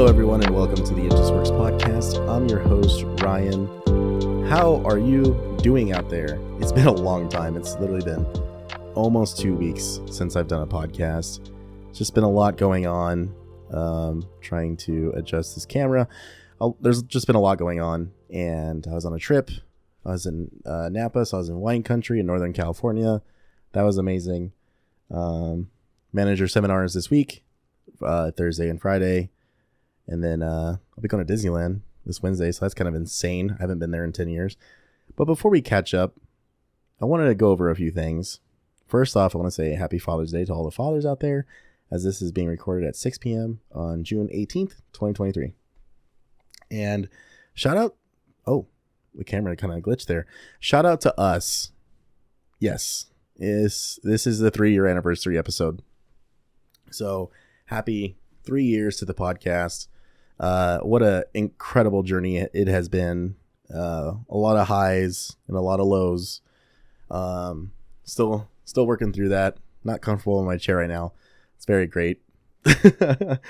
Hello, everyone, and welcome to the ItJustWorksPodcast. I'm your host, Ryan. How are you doing out there? It's been a long time. It's literally been almost 2 weeks since I've done a podcast. It's just been a lot going on, trying to adjust this camera. There's just been a lot going on, and I was on a trip. I was in Napa, so I was in wine country in Northern California. That was amazing. Manager seminars this week, Thursday and Friday. And then I'll be going to Disneyland this Wednesday, so that's kind of insane. I haven't been there in 10 years. But before we catch up, I wanted to go over a few things. First off, I want to say Happy Father's Day to all the fathers out there, as this is being recorded at 6 p.m. on June 18th, 2023. And shout out... Oh, the camera kind of glitched there. Shout out to us. Yes, this is the 3-year anniversary episode. So, happy 3 years to the podcast. What a incredible journey it has been. A lot of highs and a lot of lows. Still working through that. Not comfortable in my chair right now. It's very great. But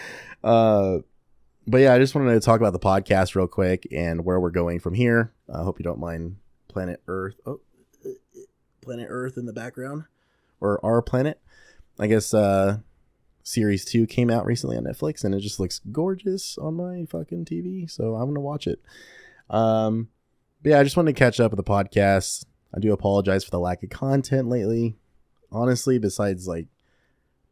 yeah, I just wanted to talk about the podcast real quick and where we're going from here. I hope you don't mind Planet Earth. Oh, Planet Earth in the background, or our planet. I guess Series 2 came out recently on Netflix, and it just looks gorgeous on my fucking TV, so I'm gonna watch it. But yeah, I just wanted to catch up with the podcast. I do apologize for the lack of content lately. Honestly, besides like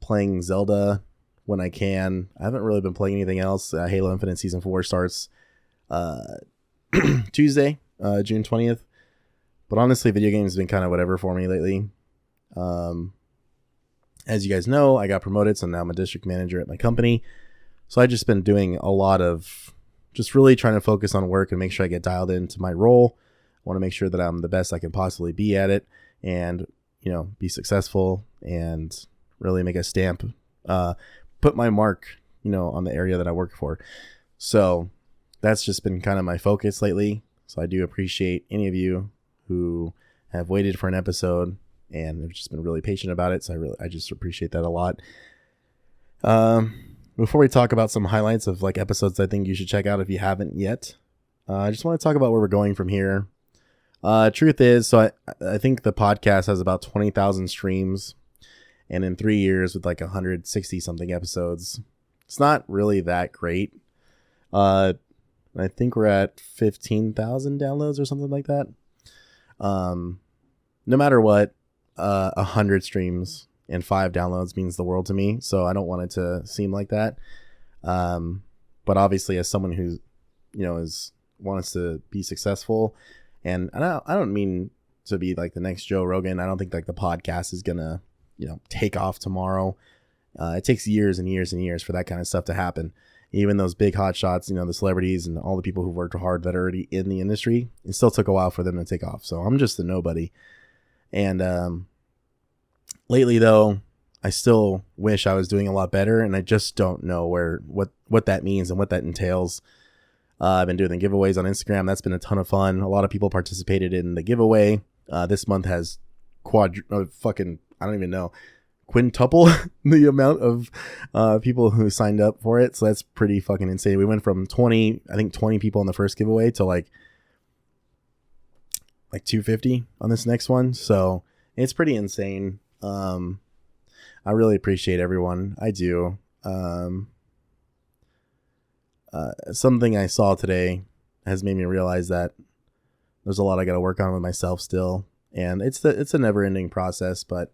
playing Zelda when I can, I haven't really been playing anything else. Halo Infinite Season 4 starts Tuesday, June 20th. But honestly, video games have been kind of whatever for me lately. As you guys know, I got promoted, so now I'm a district manager at my company. So I've just been doing a lot of just really trying to focus on work and make sure I get dialed into my role. I want to make sure that I'm the best I can possibly be at it and, you know, be successful and really make a stamp, put my mark, you know, on the area that I work for. So that's just been kind of my focus lately. So I do appreciate any of you who have waited for an episode and have just been really patient about it. So I just appreciate that a lot. Before we talk about some highlights of like episodes I think you should check out if you haven't yet, I just want to talk about where we're going from here. Truth is, so I think the podcast has about 20,000 streams, and in 3 years with like 160 something episodes, it's not really that great. I think we're at 15,000 downloads or something like that. No matter what, 100 streams and 5 downloads means the world to me. So I don't want it to seem like that. But obviously, as someone who, you know, wants to be successful, and I don't mean to be like the next Joe Rogan. I don't think like the podcast is gonna, you know, take off tomorrow. It takes years and years and years for that kind of stuff to happen. Even those big hot shots, you know, the celebrities and all the people who worked hard that are already in the industry, it still took a while for them to take off. So I'm just a nobody. And lately, though, I still wish I was doing a lot better, and I just don't know what that means and what that entails. I've been doing the giveaways on Instagram. That's been a ton of fun. A lot of people participated in the giveaway. This month has I don't even know, quintuple the amount of people who signed up for it. So that's pretty fucking insane. We went from 20 people in the first giveaway to like 250 on this next one. So it's pretty insane. I really appreciate everyone. I do. Something I saw today has made me realize that there's a lot I got to work on with myself still. And it's a never ending process, but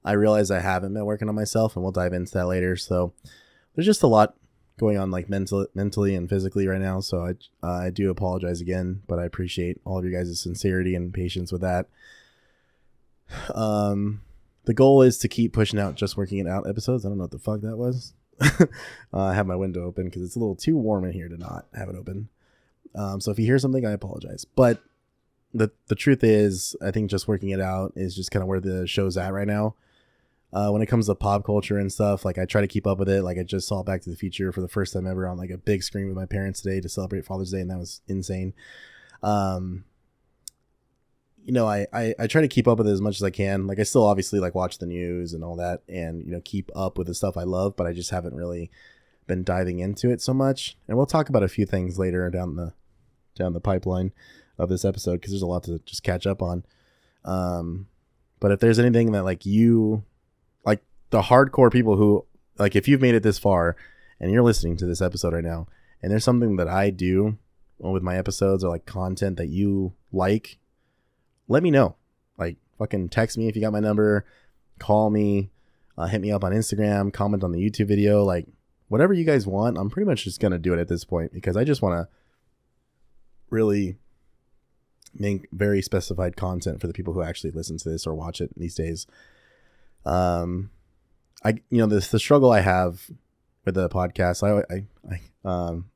I realize I haven't been working on myself, and we'll dive into that later. So there's just a lot going on, like mentally and physically right now. So I do apologize again, but I appreciate all of you guys' sincerity and patience with that. The goal is to keep pushing out Just Working It Out episodes. I don't know what the fuck that was. I have my window open because it's a little too warm in here to not have it open. So if you hear something, I apologize. But the truth is, I think Just Working It Out is just kind of where the show's at right now. When it comes to pop culture and stuff, like I try to keep up with it. Like I just saw Back to the Future for the first time ever on like a big screen with my parents today to celebrate Father's Day, and that was insane. You know, I try to keep up with it as much as I can. Like I still obviously like watch the news and all that, and you know, keep up with the stuff I love, but I just haven't really been diving into it so much. And we'll talk about a few things later down the pipeline of this episode, because there's a lot to just catch up on. But if there's anything that like you, like the hardcore people who, like if you've made it this far and you're listening to this episode right now, and there's something that I do with my episodes or like content that you like, let me know. Like fucking text me if you got my number, call me, hit me up on Instagram, comment on the YouTube video, like whatever you guys want. I'm pretty much just going to do it at this point, because I just want to really make very specified content for the people who actually listen to this or watch it these days. The struggle I have with the podcast, I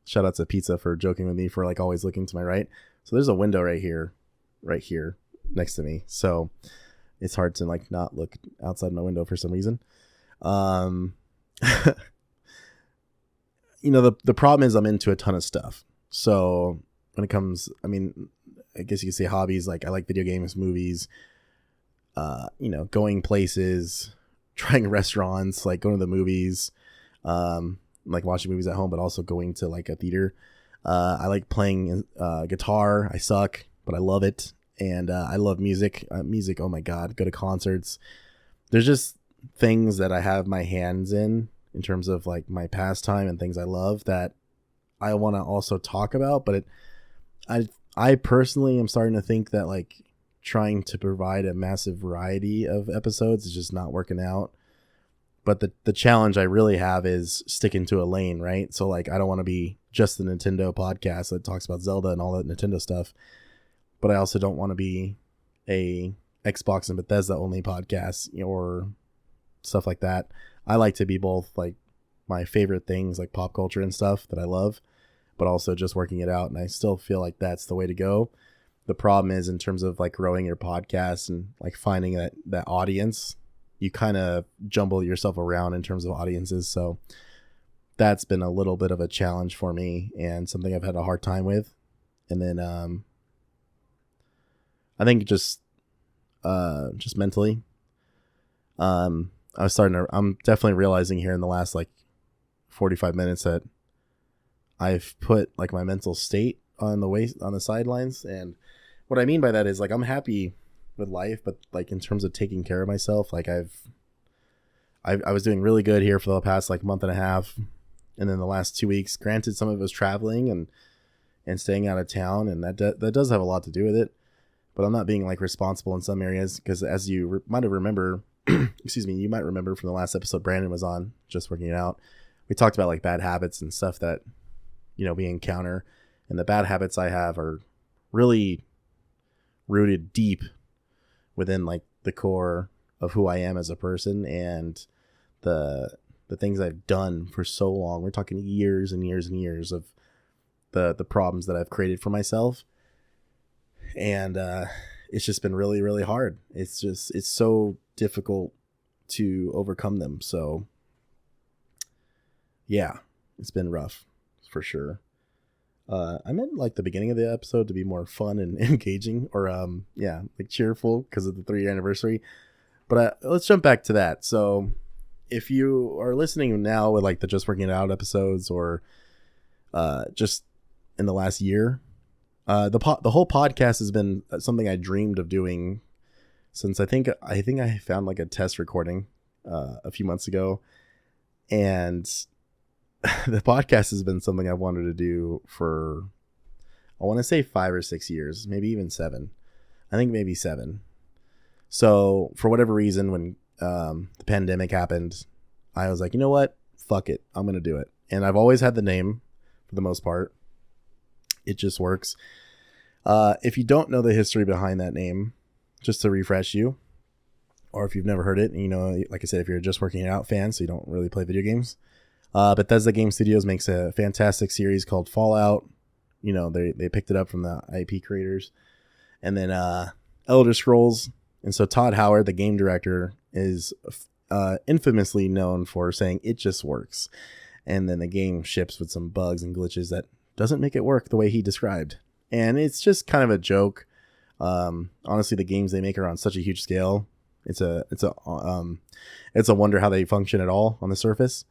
shout out to Pizza for joking with me for like always looking to my right. So there's a window right here next to me. So it's hard to like not look outside my window for some reason. The problem is I'm into a ton of stuff. So when it comes, I guess you could say hobbies, like I like video games, movies, going places, trying restaurants, like going to the movies, like watching movies at home, but also going to like a theater. I like playing guitar. I suck, but I love it. And I love music. Music, oh my God, go to concerts. There's just things that I have my hands in terms of like my pastime and things I love that I want to also talk about. But I personally am starting to think that like trying to provide a massive variety of episodes is just not working out. But the challenge I really have is sticking to a lane, right? So like I don't want to be just the Nintendo podcast that talks about Zelda and all that Nintendo stuff. But I also don't want to be a Xbox and Bethesda only podcast or stuff like that. I like to be both like my favorite things like pop culture and stuff that I love, but also just working it out. And I still feel like that's the way to go. The problem is in terms of like growing your podcast and like finding that audience, you kind of jumble yourself around in terms of audiences. So that's been a little bit of a challenge for me and something I've had a hard time with. And then, I think just mentally, I'm definitely realizing here in the last like 45 minutes that I've put like my mental state on the sidelines. And what I mean by that is like, I'm happy with life, but like in terms of taking care of myself, like I was doing really good here for the past like month and a half. And then the last 2 weeks, granted, some of it was traveling and staying out of town. And that does have a lot to do with it. But I'm not being like responsible in some areas, because as you might remember from the last episode Brandon was on, Just Working It Out, we talked about like bad habits and stuff that, we encounter. And the bad habits I have are really rooted deep within like the core of who I am as a person and the things I've done for so long. We're talking years and years and years of the problems that I've created for myself. And it's just been really, really hard. It's so difficult to overcome them. So yeah, it's been rough for sure. I meant like the beginning of the episode to be more fun and engaging, or like cheerful because of the 3-year anniversary. But let's jump back to that. So if you are listening now with like the Just Working It Out episodes, or just in the last year, the whole podcast has been something I dreamed of doing since I think I found like a test recording a few months ago, and the podcast has been something I wanted to do for, I want to say 5 or 6 years, maybe even 7. I think maybe 7. So for whatever reason, when the pandemic happened, I was like, you know what? Fuck it. I'm going to do it. And I've always had the name for the most part. It Just Works. If you don't know the history behind that name, just to refresh you, or if you've never heard it, like I said, if you're a Just Working It Out fan, so you don't really play video games, Bethesda Game Studios makes a fantastic series called Fallout. They picked it up from the IP creators. And then Elder Scrolls. And so Todd Howard, the game director, is infamously known for saying it just works. And then the game ships with some bugs and glitches that doesn't make it work the way he described. And it's just kind of a joke. Honestly, the games they make are on such a huge scale. It's a wonder how they function at all on the surface.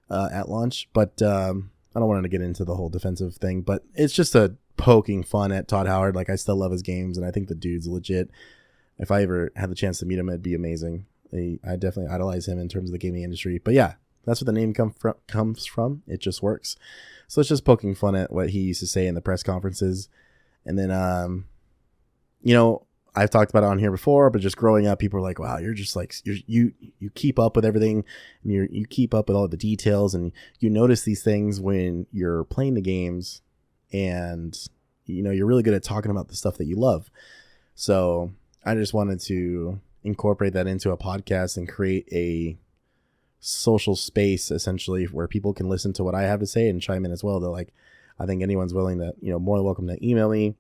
at launch. But I don't want to get into the whole defensive thing, but it's just a poking fun at Todd Howard. Like, I still love his games, and I think the dude's legit. If I ever had the chance to meet him, it'd be amazing. I definitely idolize him in terms of the gaming industry. But yeah, that's what the name comes from. It just works. So it's just poking fun at what he used to say in the press conferences. And then, I've talked about it on here before, but just growing up, people are like, wow, you're just like, you keep up with everything, and you keep up with all the details, and you notice these things when you're playing the games, and, you're really good at talking about the stuff that you love. So I just wanted to incorporate that into a podcast and create a social space, essentially, where people can listen to what I have to say and chime in as well. They're like, I think anyone's willing to, more than welcome to email me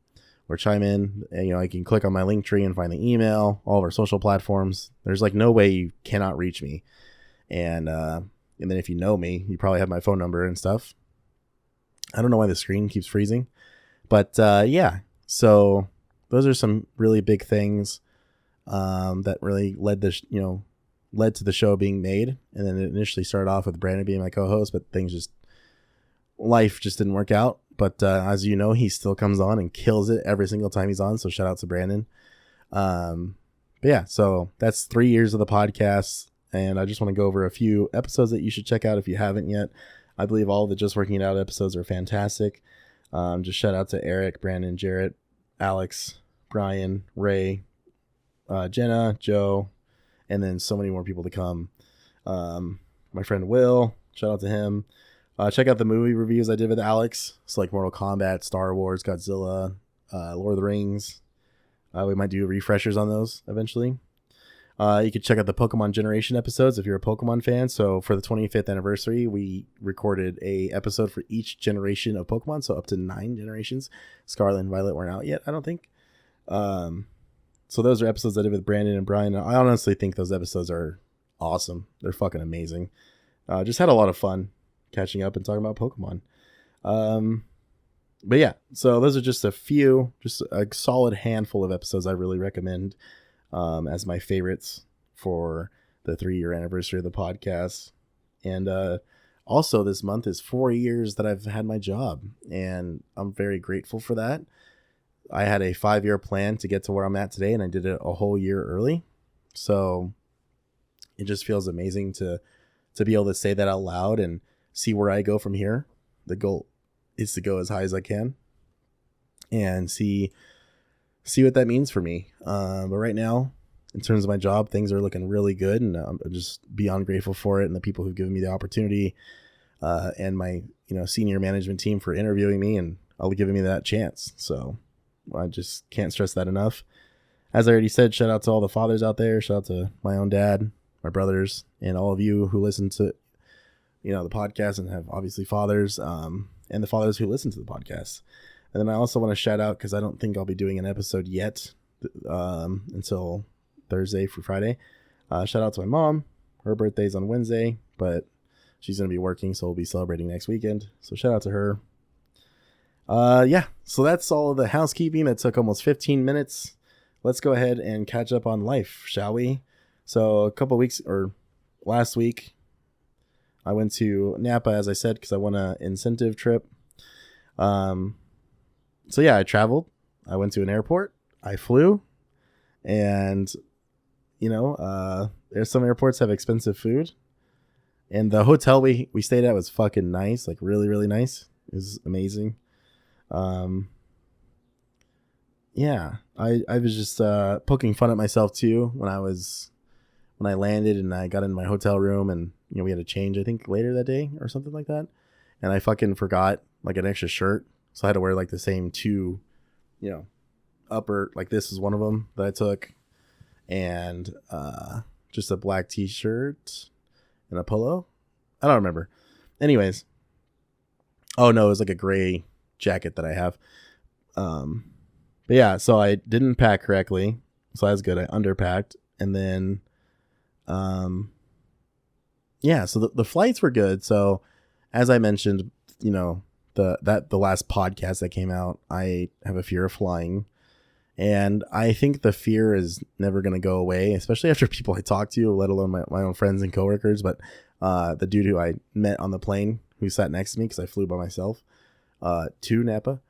or chime in. And, I can click on my link tree and find the email, all of our social platforms. There's like no way you cannot reach me. And then if you know me, you probably have my phone number and stuff. I don't know why the screen keeps freezing, but yeah. So those are some really big things that really led to the show being made. And then it initially started off with Brandon being my co-host, but life just didn't work out. But as you know, he still comes on and kills it every single time he's on. So shout out to Brandon. But yeah, so that's 3 years of the podcast. And I just want to go over a few episodes that you should check out if you haven't yet. I believe all the Just Working It Out episodes are fantastic. Just shout out to Eric, Brandon, Jarrett, Alex, Brian, Ray, Jenna, Joe, and then so many more people to come. My friend Will, shout out to him. Check out the movie reviews I did with Alex. It's like Mortal Kombat, Star Wars, Godzilla, Lord of the Rings. We might do refreshers on those eventually. You could check out the Pokemon Generation episodes if you're a Pokemon fan. So for the 25th anniversary, we recorded a episode for each generation of Pokemon. So up to 9 generations. Scarlet and Violet weren't out yet, I don't think. So those are episodes I did with Brandon and Brian. I honestly think those episodes are awesome. They're fucking amazing. Just had a lot of fun catching up and talking about Pokemon. But yeah, so those are just a solid handful of episodes I really recommend as my favorites for the 3-year anniversary of the podcast. And also this month is 4 years that I've had my job, and I'm very grateful for that. I had a 5-year plan to get to where I'm at today, and I did it a whole year early. So it just feels amazing to be able to say that out loud and see where I go from here. The goal is to go as high as I can and see what that means for me. But right now, in terms of my job, things are looking really good, and I'm just beyond grateful for it, and the people who've given me the opportunity, and my senior management team for interviewing me and giving me that chance. So I just can't stress that enough. As I already said, shout out to all the fathers out there. Shout out to my own dad, my brothers, and all of you who listen to the podcast and have obviously fathers, and the fathers who listen to the podcast. And then I also want to shout out, because I don't think I'll be doing an episode yet until Thursday for Friday. Shout out to my mom. Her birthday's on Wednesday, but she's going to be working, so we'll be celebrating next weekend. So shout out to her. Yeah, so that's all of the housekeeping. That took almost 15 minutes. Let's go ahead and catch up on life, shall we? So last week, I went to Napa, as I said, because I won an incentive trip. So yeah, I traveled. I went to an airport. I flew. And, there's some airports have expensive food. And the hotel we stayed at was fucking nice. Like, really, really nice. It was amazing. Yeah, I was just poking fun at myself, too, when I landed and I got in my hotel room, and we had to change, I think, later that day or something like that, and I fucking forgot like an extra shirt, so I had to wear like the same 2 upper, like this is one of them that I took, and just a black t-shirt and a polo. I don't remember. Anyways, oh no, it was like a gray jacket that I have. But yeah, so I didn't pack correctly, so that's good. I underpacked, and then yeah, so the flights were good. So as I mentioned, the last podcast that came out, I have a fear of flying, and I think the fear is never going to go away, especially after people I talk to, let alone my own friends and coworkers. But the dude who I met on the plane who sat next to me because I flew by myself to Napa.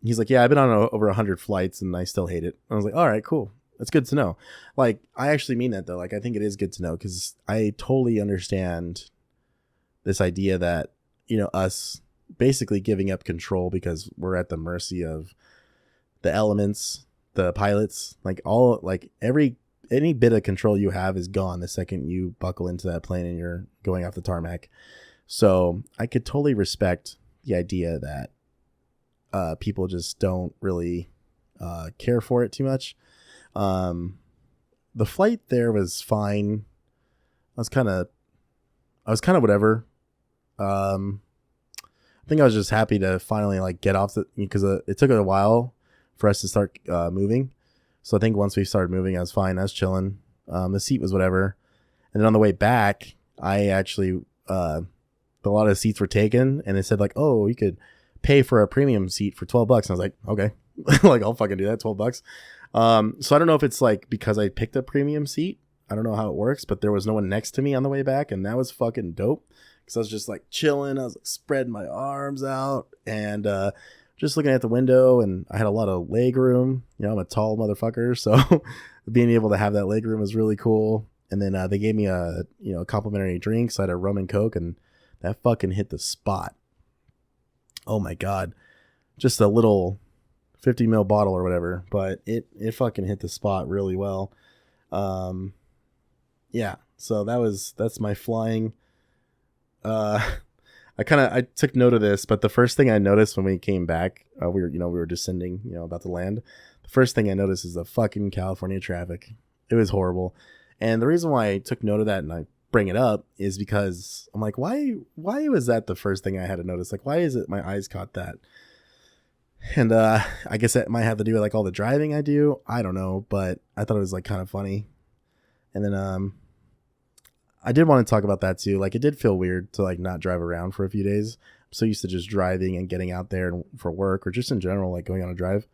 He's like, yeah, I've been on over 100 flights and I still hate it. I was like, all right, cool. That's good to know. Like, I actually mean that though. Like, I think it is good to know because I totally understand this idea that, you know, us basically giving up control because we're at the mercy of the elements, the pilots, like any bit of control you have is gone the second you buckle into that plane and you're going off the tarmac. So I could totally respect the idea that people just don't really care for it too much. The flight there was fine. I was kind of whatever. I think I was just happy to finally like get off because it took a while for us to start moving. So I think once we started moving, I was fine. I was chilling. The seat was whatever. And then on the way back, I actually, a lot of seats were taken and it said like, oh, you could pay for a premium seat for $12. And I was like, okay, like I'll fucking do that. $12. So I don't know if it's like because I picked a premium seat. I don't know how it works, but there was no one next to me on the way back. And that was fucking dope. Cause I was just like chilling. I was like spreading my arms out and, just looking at the window, and I had a lot of leg room. You know, I'm a tall motherfucker, so being able to have that leg room was really cool. And then they gave me a complimentary drink, so I had a rum and coke, and that fucking hit the spot. Oh my god, just a little 50 ml bottle or whatever, but it fucking hit the spot really well. Yeah, so that's my flying. I took note of this, but the first thing I noticed when we came back, we were descending, about to land. The first thing I noticed is the fucking California traffic. It was horrible. And the reason why I took note of that and I bring it up is because I'm like, why was that the first thing I had to notice? Like, why is it my eyes caught that? And I guess that might have to do with like all the driving I do. I don't know, but I thought it was like kind of funny. And then I did want to talk about that too. Like, it did feel weird to like not drive around for a few days. I'm so used to just driving and getting out there for work or just in general, like going on a drive.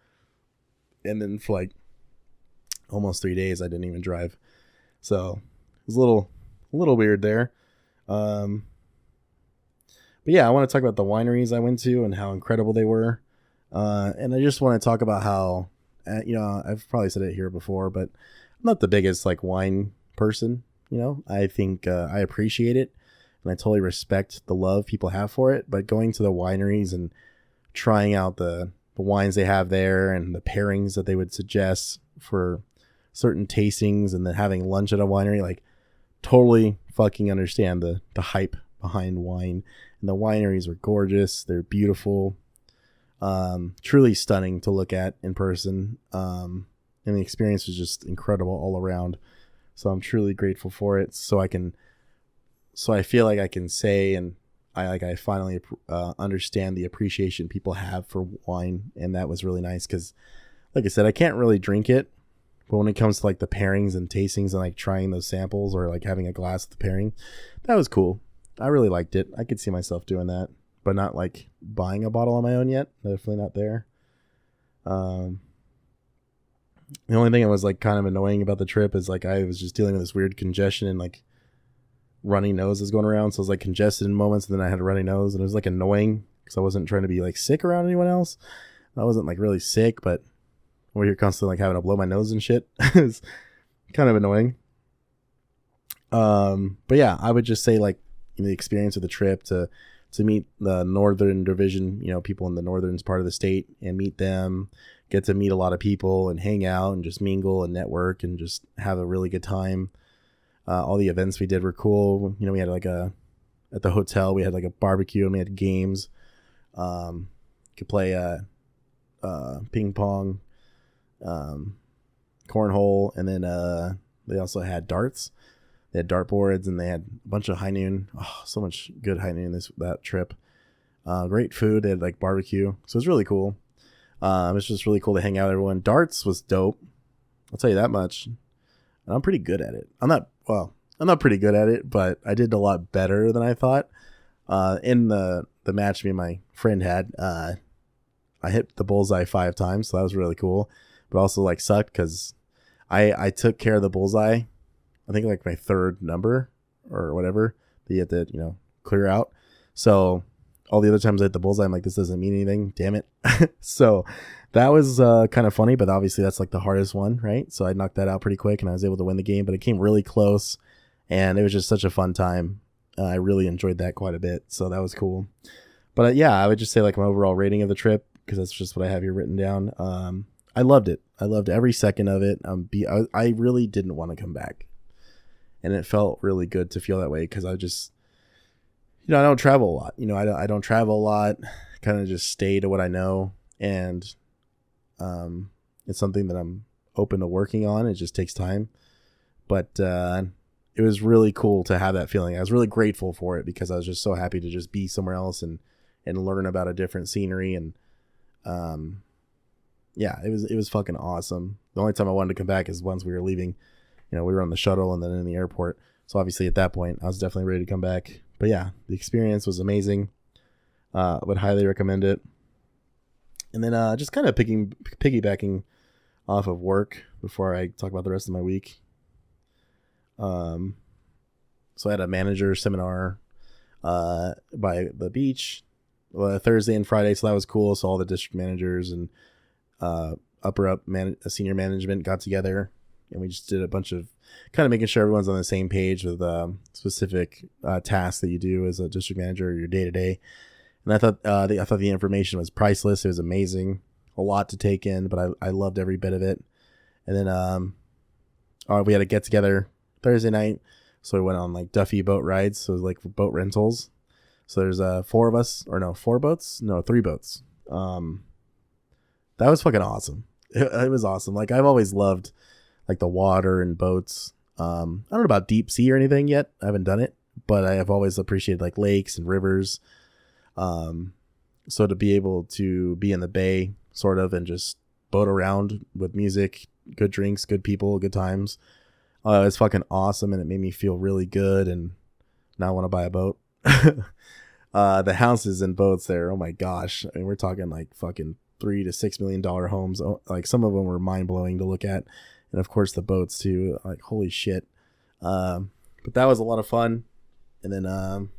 And then for like almost 3 days, I didn't even drive. So it was a little weird there. But yeah, I want to talk about the wineries I went to and how incredible they were. And I just want to talk about how, I've probably said it here before, but I'm not the biggest like wine person. I think I appreciate it and I totally respect the love people have for it. But going to the wineries and trying out the wines they have there and the pairings that they would suggest for certain tastings and then having lunch at a winery, like totally fucking understand the hype behind wine. And the wineries were gorgeous. They're beautiful, truly stunning to look at in person. And the experience was just incredible all around. So I'm truly grateful for it. So I feel like I can say, and I finally understand the appreciation people have for wine. And that was really nice. Cause like I said, I can't really drink it, but when it comes to like the pairings and tastings and like trying those samples or like having a glass of the pairing, that was cool. I really liked it. I could see myself doing that, but not like buying a bottle on my own yet. Definitely not there. The only thing that was like kind of annoying about the trip is like I was just dealing with this weird congestion and like runny nose is going around. So I was like congested in moments and then I had a runny nose and it was like annoying because I wasn't trying to be like sick around anyone else. I wasn't like really sick, but over here constantly like having to blow my nose and shit is kind of annoying. But yeah, I would just say like the experience of the trip to meet the Northern Division, people in the northern part of the state and meet them, get to meet a lot of people and hang out and just mingle and network and just have a really good time. All the events we did were cool. We had like at the hotel, we had like a barbecue and we had games. Could play ping pong, cornhole, and then they also had darts. They had dartboards and they had a bunch of high noon. Oh, so much good high noon that trip. Great food. They had like barbecue. So it was really cool. It's just really cool to hang out with everyone. Darts was dope. I'll tell you that much. And I'm pretty good at it. I'm not pretty good at it, but I did a lot better than I thought. In the match me and my friend had, I hit the bullseye 5 times. So that was really cool, but also like sucked because I took care of the bullseye. I think like my 3rd number or whatever that you have to, clear out. So all the other times I hit the bullseye, I'm like, this doesn't mean anything. Damn it. So that was kind of funny, but obviously that's like the hardest one, right? So I knocked that out pretty quick and I was able to win the game, but it came really close and it was just such a fun time. I really enjoyed that quite a bit. So that was cool. But yeah, I would just say like my overall rating of the trip, because that's just what I have here written down. I loved it. I loved every second of it. I really didn't want to come back. And it felt really good to feel that way because I just, I don't travel a lot. I don't travel a lot. Kind of just stay to what I know. And it's something that I'm open to working on. It just takes time. But it was really cool to have that feeling. I was really grateful for it because I was just so happy to just be somewhere else and learn about a different scenery. And yeah, it was fucking awesome. The only time I wanted to come back is once we were leaving. We were on the shuttle and then in the airport. So obviously at that point, I was definitely ready to come back. But yeah, the experience was amazing. I would highly recommend it. And then just kind of piggybacking off of work before I talk about the rest of my week. So I had a manager seminar by the beach Thursday and Friday, so that was cool. So all the district managers and senior management got together, and we just did a bunch of kind of making sure everyone's on the same page with specific tasks that you do as a district manager or your day to day. And I thought the information was priceless. It was amazing, a lot to take in, but I loved every bit of it. And then we had a get together Thursday night, so we went on like Duffy boat rides, so like boat rentals. So there's 4 boats. That was fucking awesome. It was awesome. Like I've always loved like the water and boats. I don't know about deep sea or anything yet. I haven't done it, but I have always appreciated like lakes and rivers. So to be able to be in the bay sort of and just boat around with music, good drinks, good people, good times. It's fucking awesome. And it made me feel really good and now I want to buy a boat. The houses and boats there, oh my gosh, I mean, we're talking like fucking $3 to $6 million homes. Like some of them were mind-blowing to look at, and of course the boats too, like holy shit. But that was a lot of fun. And then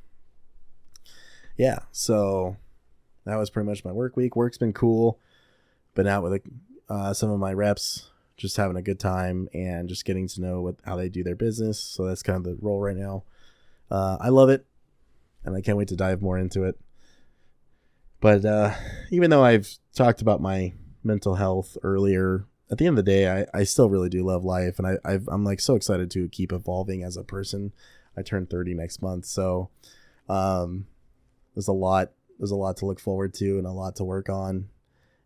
yeah, so that was pretty much my work week. Work's been cool. Been out with some of my reps, just having a good time and just getting to know how they do their business. So that's kind of the role right now. I love it. And I can't wait to dive more into it. But even though I've talked about my mental health earlier, at the end of the day, I still really do love life. And I'm like so excited to keep evolving as a person. I turn 30 next month. So there's a lot to look forward to and a lot to work on.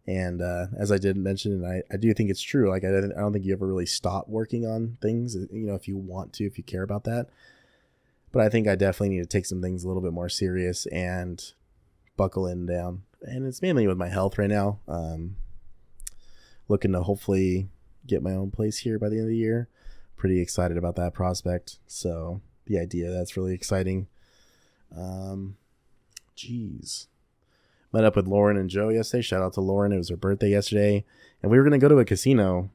And as I did mention, and I do think it's true. Like I don't think you ever really stop working on things, if you want to, if you care about that. But I think I definitely need to take some things a little bit more serious and buckle in down. And it's mainly with my health right now. Looking to hopefully get my own place here by the end of the year. Pretty excited about that prospect. So the idea, that's really exciting. Met up with Lauren and Joe yesterday. Shout out to Lauren. It was her birthday yesterday. And we were going to go to a casino.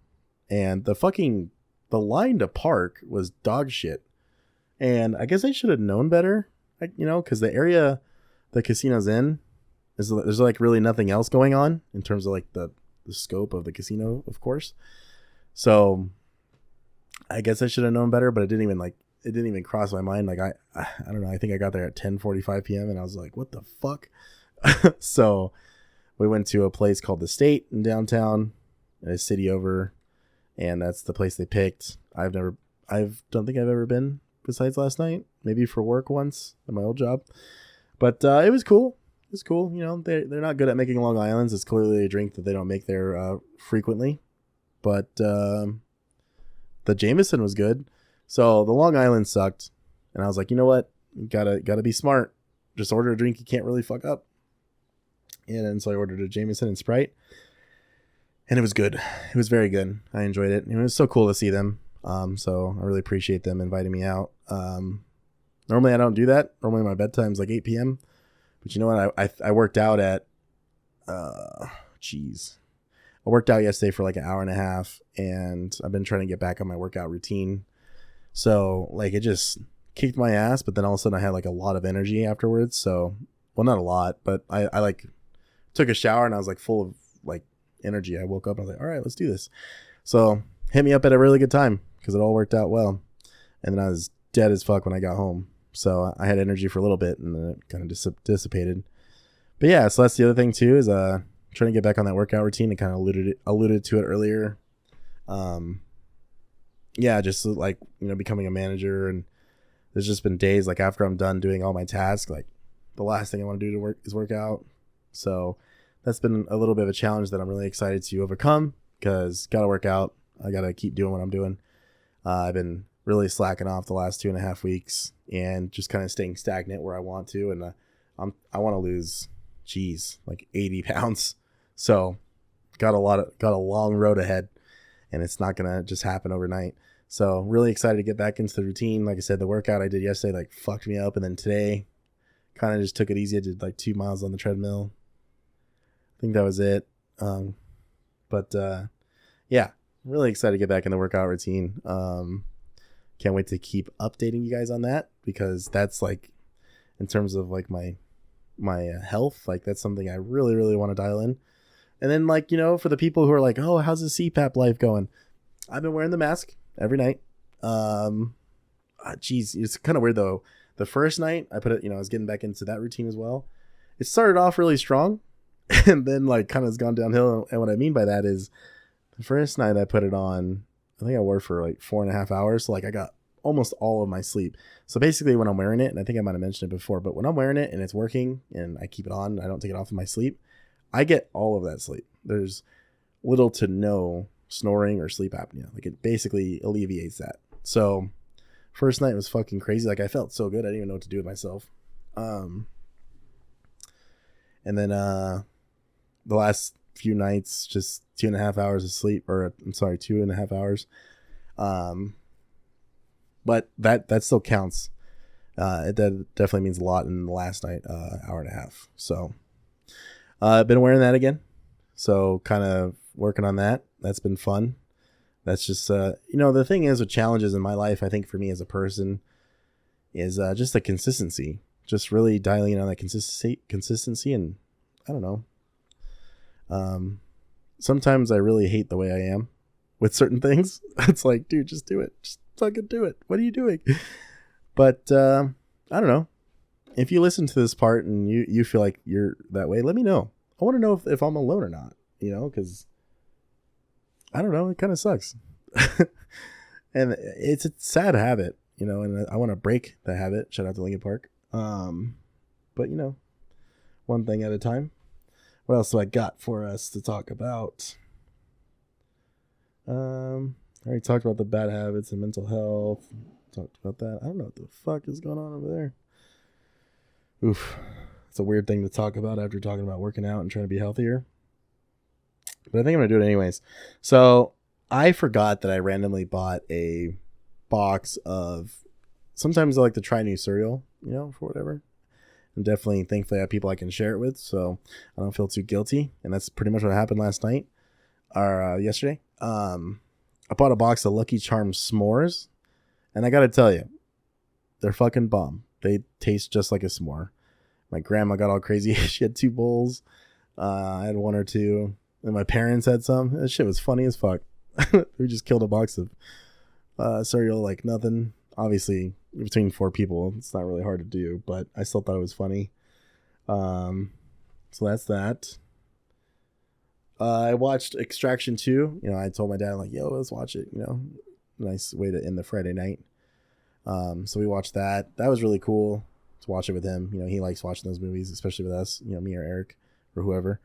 And the line to park was dog shit. And I guess I should have known better, because the area the casino's in, there's like really nothing else going on in terms of like the scope of the casino, of course. So I guess I should have known better, but it didn't even cross my mind. Like I don't know. I think I got there at 10:45 p.m. and I was like, what the fuck? So we went to a place called the State in downtown, a city over, and that's the place they picked. I don't think I've ever been besides last night, maybe for work once at my old job, but it was cool. It's cool. They're not good at making Long Island's. It's clearly a drink that they don't make there frequently, but the Jameson was good. So the Long Island sucked, and I was like, you know what, you gotta be smart. Just order a drink you can't really fuck up. And so I ordered a Jameson and Sprite, and it was good. It was very good. I enjoyed it. It was so cool to see them. So I really appreciate them inviting me out. Normally I don't do that. Normally my bedtime's like 8 p.m. But you know what? I worked out at, I worked out yesterday for like an hour and a half, and I've been trying to get back on my workout routine. So like it just kicked my ass, but then all of a sudden I had like a lot of energy afterwards. So, well, not a lot, but I like took a shower and I was like full of like energy. I woke up and I was like, all right, let's do this. So hit me up at a really good time because it all worked out well. And then I was dead as fuck when I got home. So I had energy for a little bit and then it kind of dissipated. But yeah, so that's the other thing too, is trying to get back on that workout routine. I kind of alluded to it earlier. Yeah, just like, becoming a manager, and there's just been days like after I'm done doing all my tasks, like the last thing I want to do is work out. So that's been a little bit of a challenge that I'm really excited to overcome, because got to work out. I got to keep doing what I'm doing. I've been really slacking off the last 2.5 weeks and just kind of staying stagnant where I want to. And I want to lose, like 80 pounds. So got a long road ahead, and it's not going to just happen overnight. So really excited to get back into the routine. Like I said, the workout I did yesterday like fucked me up. And then today kind of just took it easy. I did like 2 miles on the treadmill. I think that was it. Yeah, really excited to get back in the workout routine. Can't wait to keep updating you guys on that, because that's like, in terms of like my health, like that's something I really, really want to dial in. And then like, for the people who are like, oh, how's the CPAP life going? I've been wearing the mask every night. It's kind of weird though. The first night I put it, I was getting back into that routine as well. It started off really strong and then like kind of has gone downhill. And what I mean by that is, the first night I put it on, I think I wore it for like 4.5 hours. So like I got almost all of my sleep. So basically when I'm wearing it, and I think I might have mentioned it before, but when I'm wearing it and it's working and I keep it on, I don't take it off in my sleep, I get all of that sleep. There's little to no snoring or sleep apnea. Like it basically alleviates that. So first night was fucking crazy. Like I felt so good. I didn't even know what to do with myself. And then the last few nights, just 2.5 hours of sleep, or I'm sorry, 2.5 hours. But that still counts. It definitely means a lot in the last night, hour and a half. So I've been wearing that again. So kind of working on that. That's been fun. That's just, the thing is with challenges in my life, I think for me as a person, is just the consistency. Just really dialing in on that consistency. And I don't know. Sometimes I really hate the way I am with certain things. It's like, dude, just do it. Just fucking do it. What are you doing? But I don't know. If you listen to this part and you feel like you're that way, let me know. I want to know if I'm alone or not, because I don't know. It kind of sucks. And it's a sad habit, and I want to break the habit. Shout out to Lincoln Park. But one thing at a time. What else do I got for us to talk about? I already talked about the bad habits and mental health. Talked about that. I don't know what the fuck is going on over there. Oof. It's a weird thing to talk about after talking about working out and trying to be healthier. But I think I'm going to do it anyways. So I forgot that I randomly bought a box of, sometimes I like to try new cereal, for whatever. And definitely, thankfully, I have people I can share it with, so I don't feel too guilty. And that's pretty much what happened last night, or yesterday. I bought a box of Lucky Charms s'mores, and I gotta tell you, they're fucking bomb. They taste just like a s'more. My grandma got all crazy. She had 2 bowls. I had 1 or 2, and my parents had some. That shit was funny as fuck. We just killed a box of cereal like nothing. Obviously, between 4 people, it's not really hard to do, but I still thought it was funny. So that's that. I watched Extraction 2. I told my dad, like, yo, let's watch it. Nice way to end the Friday night. So we watched that. That was really cool to watch it with him. He likes watching those movies, especially with us, me or Eric or whoever.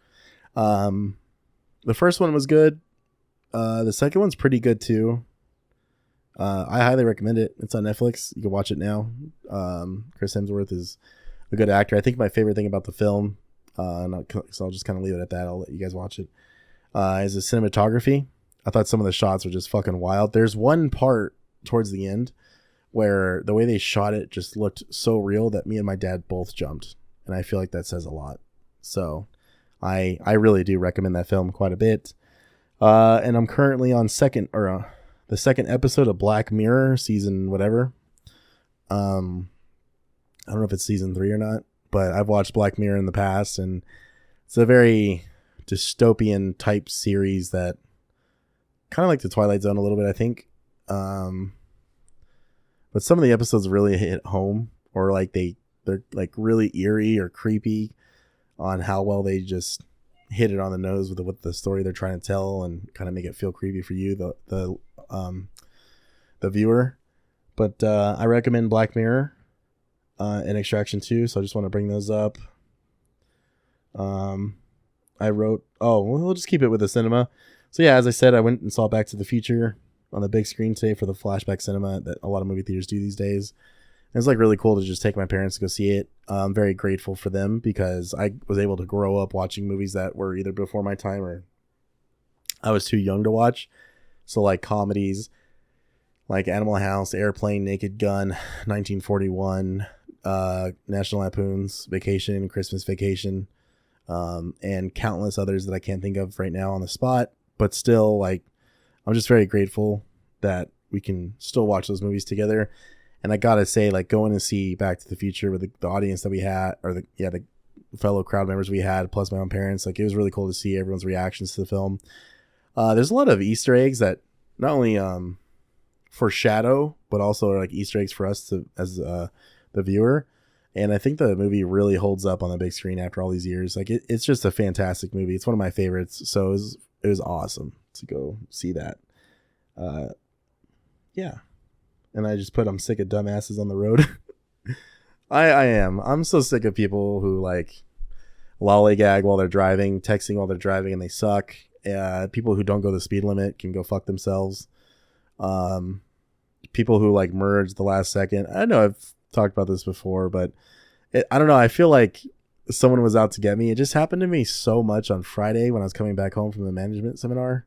The first one was good. The second one's pretty good too. I highly recommend it. It's on Netflix. You can watch it now. Chris Hemsworth is a good actor. I think my favorite thing about the film, so I'll just kind of leave it at that. I'll let you guys watch it. Is the cinematography. I thought some of the shots were just fucking wild. There's one part towards the end where the way they shot it just looked so real that me and my dad both jumped. And I feel like that says a lot. So I really do recommend that film quite a bit. And I'm currently on the second episode of Black Mirror season whatever. I don't know if it's season 3 or not, but I've watched Black Mirror in the past, and it's a very dystopian type series that kind of like the Twilight Zone a little bit, I think. But some of the episodes really hit home, or like they're like really eerie or creepy on how well they just hit it on the nose with what the story they're trying to tell, and kind of make it feel creepy for you, the viewer. But I recommend Black Mirror and Extraction 2, so I just want to bring those up. I wrote, we'll just keep it with the cinema. So yeah, as I said, I went and saw Back to the Future on the big screen today for the flashback cinema that a lot of movie theaters do these days. And it's like really cool to just take my parents to go see it. I'm very grateful for them because I was able to grow up watching movies that were either before my time or I was too young to watch. So like comedies like Animal House, Airplane, Naked Gun, 1941, National Lampoon's Vacation, Christmas Vacation, and countless others that I can't think of right now on the spot. But still, like, I'm just very grateful that we can still watch those movies together. And I gotta say, like, going to see Back to the Future with the audience that we had, or the fellow crowd members we had, plus my own parents, like, it was really cool to see everyone's reactions to the film. There's a lot of Easter eggs that not only foreshadow, but also are like Easter eggs for us as the viewer. And I think the movie really holds up on the big screen after all these years. Like, it's just a fantastic movie. It's one of my favorites. So it was awesome to go see that. Yeah. And I just put, I'm sick of dumbasses on the road. I am. I'm so sick of people who like lollygag while they're driving, texting while they're driving, and they suck. People who don't go the speed limit can go fuck themselves. People who like merge the last second. I know I've talked about this before, but I don't know. I feel like someone was out to get me. It just happened to me so much on Friday when I was coming back home from the management seminar.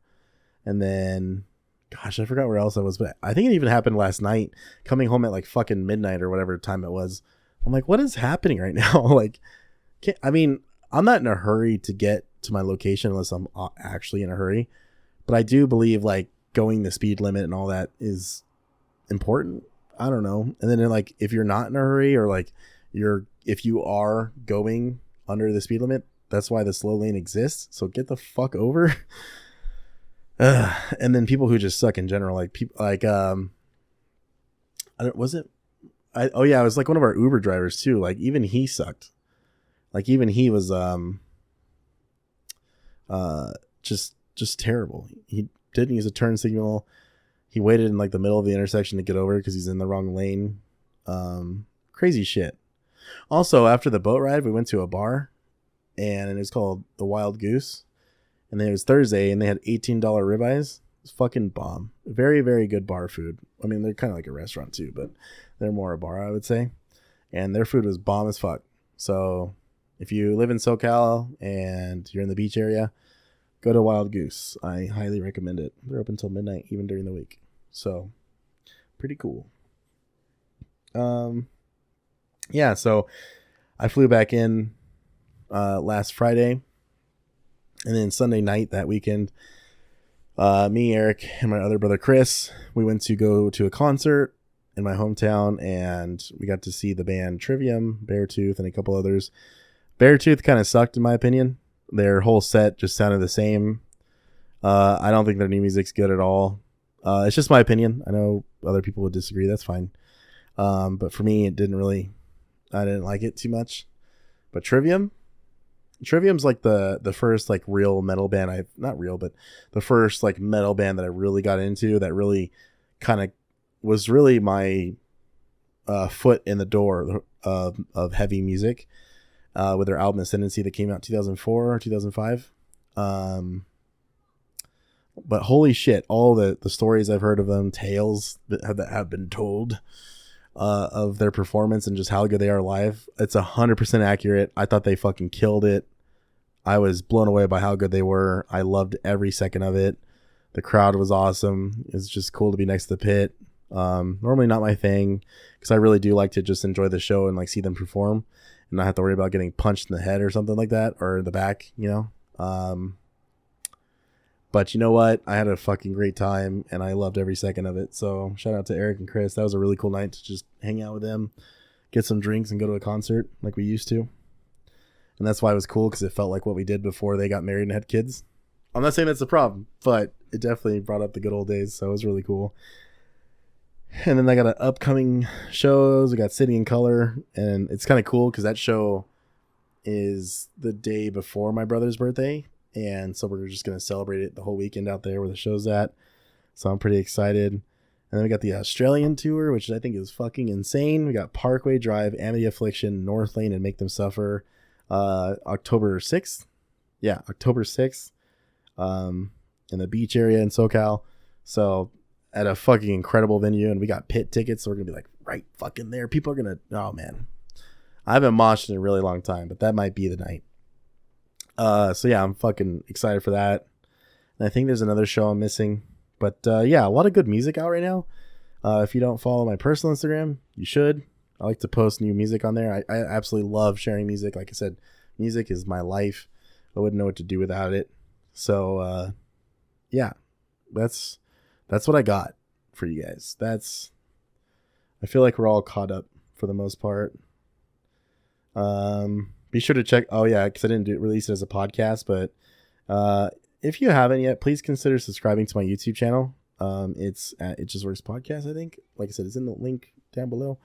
And then, gosh, I forgot where else I was, but I think it even happened last night, coming home at like fucking midnight or whatever time it was. I'm like, what is happening right now? Like, I'm not in a hurry to get to my location unless I'm actually in a hurry. But I do believe like going the speed limit and all that is important. I don't know. And then like, if you're not in a hurry, or like if you are going under the speed limit, that's why the slow lane exists. So get the fuck over. And then people who just suck in general, like people like, it was like one of our Uber drivers too. Like even he sucked. Like even he was, just terrible. He didn't use a turn signal. He waited in like the middle of the intersection to get over because he's in the wrong lane. Crazy shit. Also, after the boat ride, we went to a bar, and it was called the Wild Goose. And then it was Thursday, and they had $18 ribeyes. It was fucking bomb. Very, very good bar food. I mean, they're kind of like a restaurant too, but they're more a bar, I would say. And their food was bomb as fuck. So if you live in SoCal and you're in the beach area, go to Wild Goose. I highly recommend it. They're open until midnight, even during the week. So, pretty cool. Yeah, so I flew back in last Friday. And then Sunday night that weekend, me, Eric, and my other brother, Chris, we went to go to a concert in my hometown. And we got to see the band Trivium, Beartooth, and a couple others. Beartooth kind of sucked, in my opinion. Their whole set just sounded the same. I don't think their new music's good at all. It's just my opinion. I know other people would disagree. That's fine. But for me, I didn't like it too much. But Trivium's like the first like real metal band but the first like metal band that I really got into, that really kind of was really my foot in the door of heavy music. With their album Ascendancy that came out 2004 or 2005. But holy shit, all the stories I've heard of them, tales that have been told of their performance and just how good they are live, it's 100% accurate. I thought they fucking killed it. I was blown away by how good they were. I loved every second of it. The crowd was awesome. It's just cool to be next to the pit. Normally not my thing, because I really do like to just enjoy the show and like see them perform and not have to worry about getting punched in the head or something like that, or the back, you know. But you know what? I had a fucking great time, and I loved every second of it. So shout out to Eric and Chris. That was a really cool night to just hang out with them, get some drinks, and go to a concert like we used to. And that's why it was cool, because it felt like what we did before they got married and had kids. I'm not saying that's the problem, but it definitely brought up the good old days. So it was really cool. And then I got upcoming shows. We got City in Color, and it's kind of cool because that show is the day before my brother's birthday. And so we're just going to celebrate it the whole weekend out there where the show's at. So I'm pretty excited. And then we got the Australian tour, which I think is fucking insane. We got Parkway Drive, Amity Affliction, North Lane, and Make Them Suffer. October 6th. Yeah, October 6th. In the beach area in SoCal. So at a fucking incredible venue. And we got pit tickets. So we're going to be like right fucking there. People are going to, oh man. I haven't moshed in a really long time, but that might be the night. So yeah, I'm fucking excited for that. And I think there's another show I'm missing. But yeah, a lot of good music out right now. If you don't follow my personal Instagram, you should. I like to post new music on there. I absolutely love sharing music. Like I said, music is my life. I wouldn't know what to do without it. So yeah, that's what I got for you guys. I feel like we're all caught up for the most part. Be sure to check. Oh yeah, because I didn't release it as a podcast, but if you haven't yet, please consider subscribing to my YouTube channel. It's at ItJustWorksPodcast, I think. Like I said, it's in the link down below.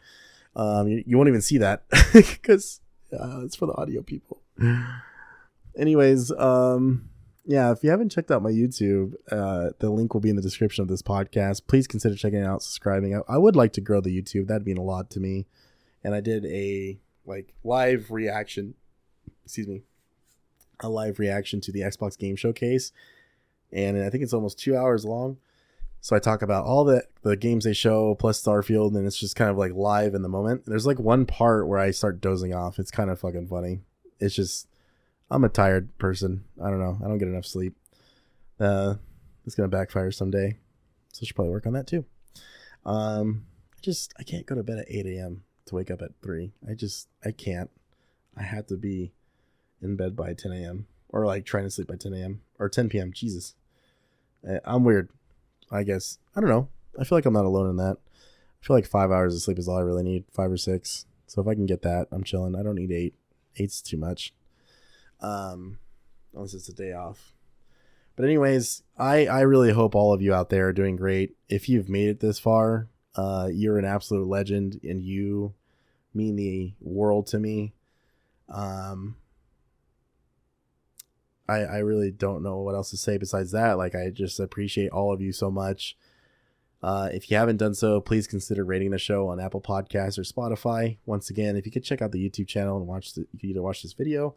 You won't even see that because it's for the audio people. Anyways, yeah, if you haven't checked out my YouTube, the link will be in the description of this podcast. Please consider checking it out, subscribing. I would like to grow the YouTube. That'd mean a lot to me. And I did a live reaction. Excuse me. A live reaction to the Xbox Game Showcase. And I think it's almost 2 hours long. So I talk about all the games they show plus Starfield, and it's just kind of like live in the moment. There's like one part where I start dozing off. It's kind of fucking funny. It's just, I'm a tired person. I don't know. I don't get enough sleep. It's going to backfire someday. So I should probably work on that too. I can't go to bed at 8 a.m. to wake up at 3. I can't. I have to be in bed by 10 a.m. or like trying to sleep by 10 a.m. or 10 p.m. Jesus. I'm weird, I guess. I don't know. I feel like I'm not alone in that. I feel like 5 hours of sleep is all I really need, 5 or 6. So if I can get that, I'm chilling. I don't need 8. 8's too much. Unless it's a day off. But anyways, I really hope all of you out there are doing great. If you've made it this far, you're an absolute legend, and you mean the world to me. I really don't know what else to say besides that. Like, I just appreciate all of you so much. If you haven't done so, please consider rating the show on Apple Podcasts or Spotify. Once again, if you could check out the YouTube channel and you could either watch this video,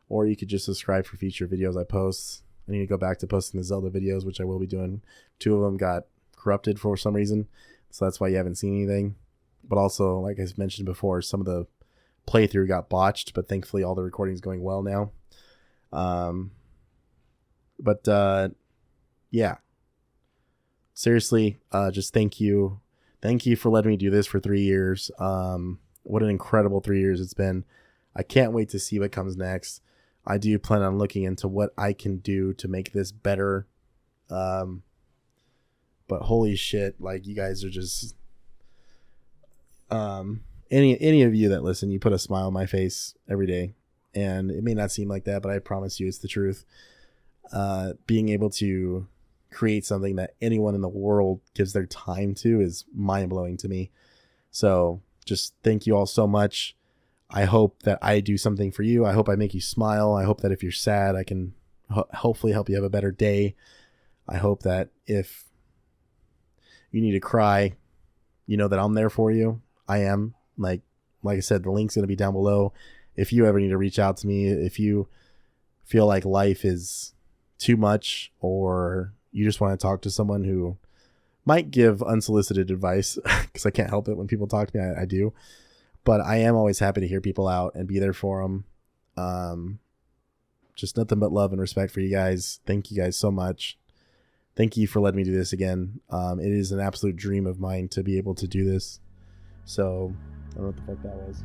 or you could just subscribe for future videos I post. I need to go back to posting the Zelda videos, which I will be doing. 2 of them got corrupted for some reason, so that's why you haven't seen anything. But also, like I mentioned before, some of the playthrough got botched, but thankfully all the recording is going well now. Yeah, seriously, just thank you for letting me do this for 3 years. What an incredible 3 years it's been. I can't wait to see what comes next. I do plan on looking into what I can do to make this better. But holy shit, like, you guys are just, any of you that listen, you put a smile on my face every day. And it may not seem like that, but I promise you it's the truth. Being able to create something that anyone in the world gives their time to is mind-blowing to me. So just thank you all so much. I hope that I do something for you. I hope I make you smile. I hope that if you're sad, I can hopefully help you have a better day. I hope that if you need to cry, you know that I'm there for you. I am. Like I said, the link's going to be down below. If you ever need to reach out to me, if you feel like life is too much, or you just want to talk to someone who might give unsolicited advice, because I can't help it when people talk to me, I do. But I am always happy to hear people out and be there for them. Just nothing but love and respect for you guys. Thank you guys so much. Thank you for letting me do this again. It is an absolute dream of mine to be able to do this. So I don't know what the fuck that was.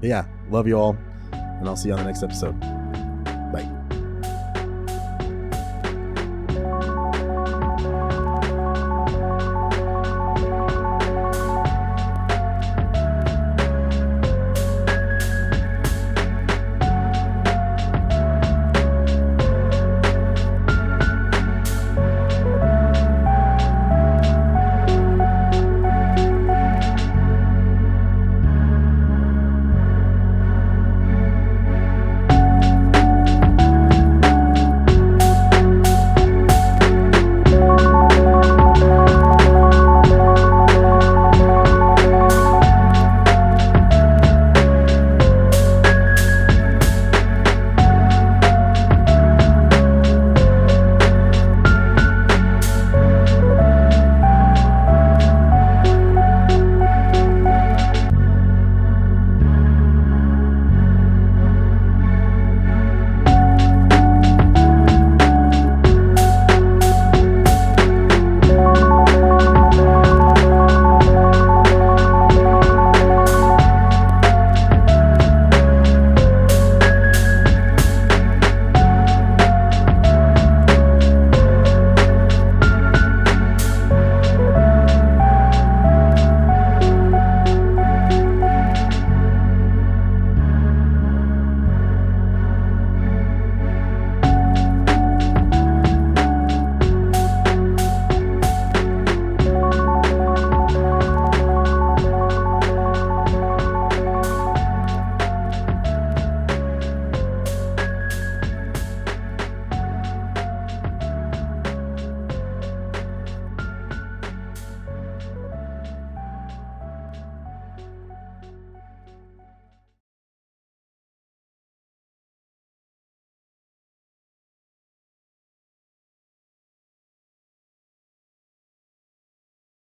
But yeah, love you all, and I'll see you on the next episode. Bye.